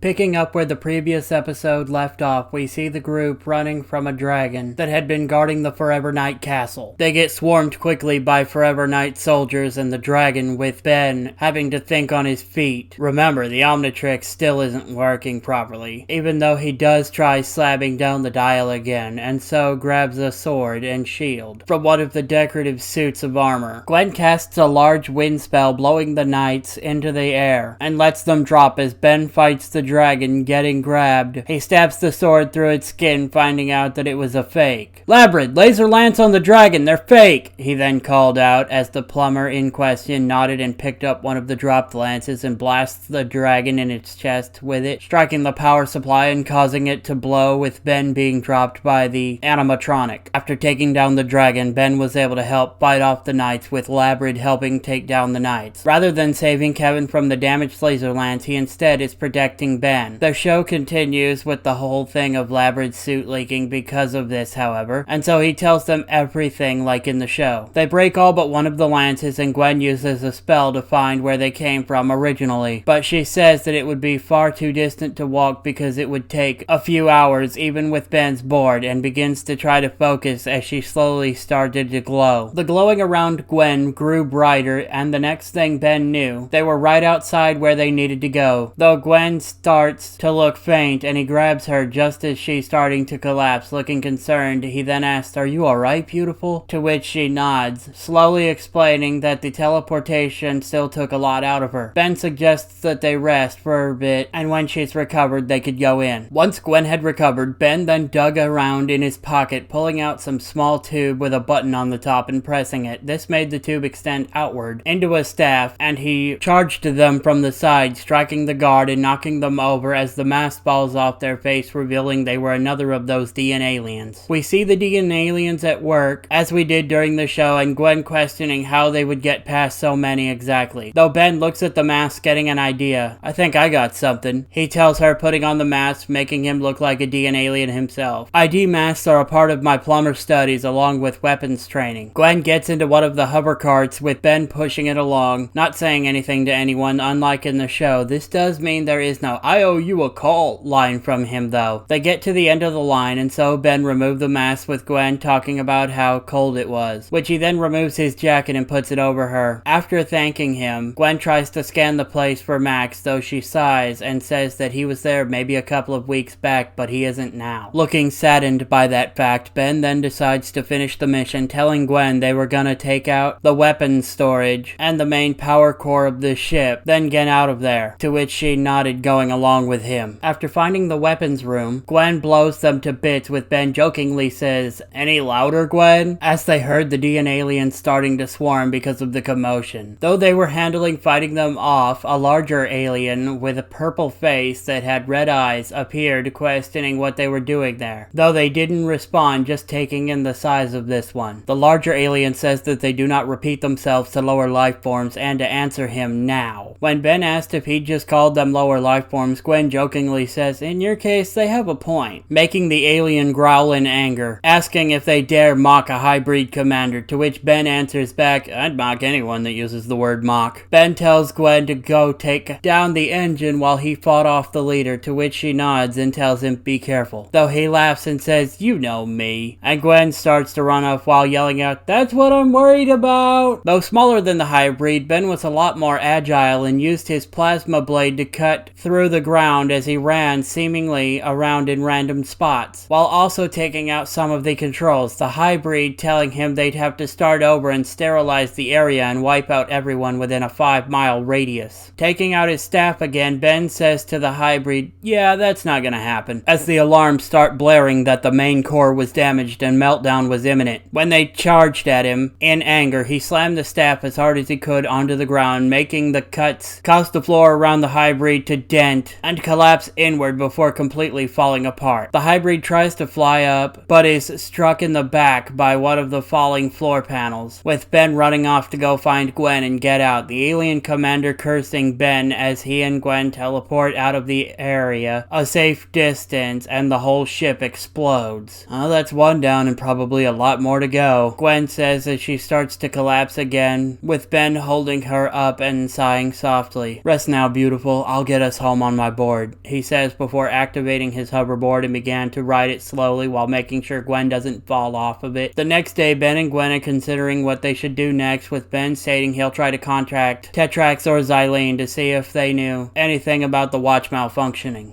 Picking up where the previous episode left off, we see the group running from a dragon that had been guarding the Forever Knight castle. They get swarmed quickly by Forever Knight soldiers and the dragon, with Ben having to think on his feet. Remember, the Omnitrix still isn't working properly, even though he does try slamming down the dial again, and so grabs a sword and shield from one of the decorative suits of armor. Gwen casts a large wind spell, blowing the knights into the air, and lets them drop as Ben fights the dragon, getting grabbed. He stabs the sword through its skin, finding out that it was a fake. "Labrid, laser lance on the dragon, they're fake!" he then called out as the plumber in question nodded and picked up one of the dropped lances and blasts the dragon in its chest with it, striking the power supply and causing it to blow, with Ben being dropped by the animatronic. After taking down the dragon, Ben was able to help fight off the knights, with Labrid helping take down the knights. Rather than saving Kevin from the damaged laser lance, he instead is protecting Ben. The show continues with the whole thing of Labrid's suit leaking because of this, however, and so he tells them everything like in the show. They break all but one of the lances, and Gwen uses a spell to find where they came from originally, but she says that it would be far too distant to walk because it would take a few hours even with Ben's board, and begins to try to focus as she slowly started to glow. The glowing around Gwen grew brighter, and the next thing Ben knew, they were right outside where they needed to go. Though Gwen starts to look faint and he grabs her just as she's starting to collapse. Looking concerned, he then asks, "Are you alright, beautiful?" To which she nods, slowly explaining that the teleportation still took a lot out of her. Ben suggests that they rest for a bit, and when she's recovered they could go in. Once Gwen had recovered, Ben then dug around in his pocket, pulling out some small tube with a button on the top and pressing it. This made the tube extend outward into a staff, and he charged them from the side, striking the guard and knocking them over as the mask falls off their face, revealing they were another of those DNA aliens. We see the DNA aliens at work, as we did during the show, and Gwen questioning how they would get past so many exactly. Though Ben looks at the mask, getting an idea. "I think I got something," he tells her, putting on the mask, making him look like a DNA alien himself. "ID masks are a part of my plumber studies along with weapons training." Gwen gets into one of the hover carts, with Ben pushing it along, not saying anything to anyone, unlike in the show. This does mean there is no "I owe you a call" line from him though. They get to the end of the line, and so Ben removed the mask, with Gwen talking about how cold it was, which he then removes his jacket and puts it over her. After thanking him, Gwen tries to scan the place for Max, though she sighs and says that he was there maybe a couple of weeks back, but he isn't now. Looking saddened by that fact, Ben then decides to finish the mission, telling Gwen they were gonna take out the weapons storage and the main power core of the ship, then get out of there, to which she nodded, going along with him. After finding the weapons room, Gwen blows them to bits, with Ben jokingly says, "Any louder, Gwen?" as they heard the DNA aliens starting to swarm because of the commotion. Though they were handling fighting them off, a larger alien with a purple face that had red eyes appeared, questioning what they were doing there. Though they didn't respond, just taking in the size of this one. The larger alien says that they do not repeat themselves to lower life forms, and to answer him now. When Ben asked if he just called them lower life forms, Gwen jokingly says, "In your case, they have a point," making the alien growl in anger, asking if they dare mock a hybrid commander, to which Ben answers back, "I'd mock anyone that uses the word mock." Ben tells Gwen to go take down the engine while he fought off the leader, to which she nods and tells him be careful, though he laughs and says, "You know me," and Gwen starts to run off while yelling out, "That's what I'm worried about." Though smaller than the hybrid, Ben was a lot more agile and used his plasma blade to cut through the ground as he ran seemingly around in random spots, while also taking out some of the controls, the hybrid telling him they'd have to start over and sterilize the area and wipe out everyone within a 5-mile radius. Taking out his staff again, Ben says to the hybrid, "Yeah, that's not gonna happen," as the alarms start blaring that the main core was damaged and meltdown was imminent. When they charged at him, in anger, he slammed the staff as hard as he could onto the ground, making the cuts cause the floor around the hybrid to dent and collapse inward before completely falling apart. The hybrid tries to fly up, but is struck in the back by one of the falling floor panels, with Ben running off to go find Gwen and get out, the alien commander cursing Ben as he and Gwen teleport out of the area a safe distance, and the whole ship explodes. Oh, that's one down and probably a lot more to go, Gwen says as she starts to collapse again, with Ben holding her up and sighing softly. "Rest now, beautiful. I'll get us home on on my board," he says before activating his hoverboard and began to ride it slowly while making sure Gwen doesn't fall off of it. The next day, Ben and Gwen are considering what they should do next, with Ben stating he'll try to contact Tetrax or Xylene to see if they knew anything about the watch malfunctioning.